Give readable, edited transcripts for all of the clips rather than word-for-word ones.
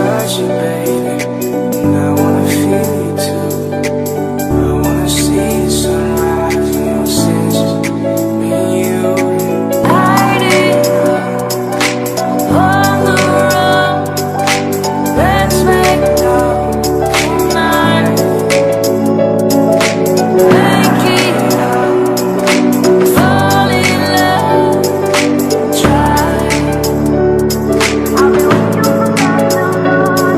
touch you, baby, and I wanna feel you too. I wanna see the sunrise in your senses, me and you. Light it up on the road. Let's make love tonight. Make it up, fall in love, try. I'll be with you from now till dawn.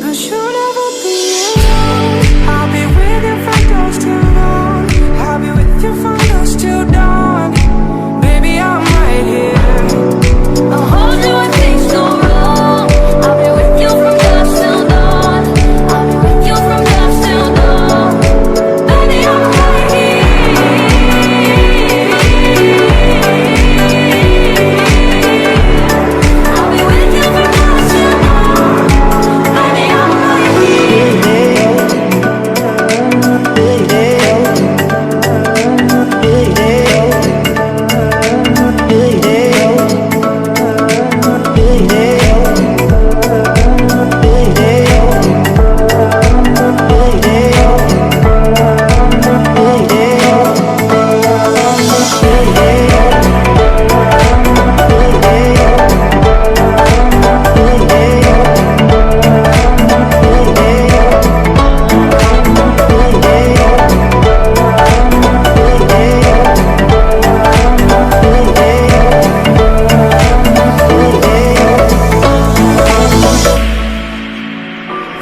But you'll never be alone. I'll be with you from dusk till dawn. I'll be with you from dusk till dawn. Baby, I'm right here. I'll hold you when things go wrong. I'll be with you from dusk till dawn. I'll be with you from dusk till dawn. Baby, I'm right here. I'll be with you from dusk till dawn. Baby, I'm right here.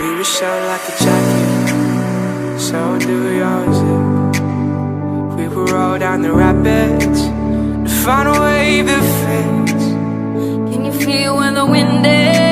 We were shot like a jacket, so do yours. We will roll down the rapids to find a wave that fits. Can you feel when the wind is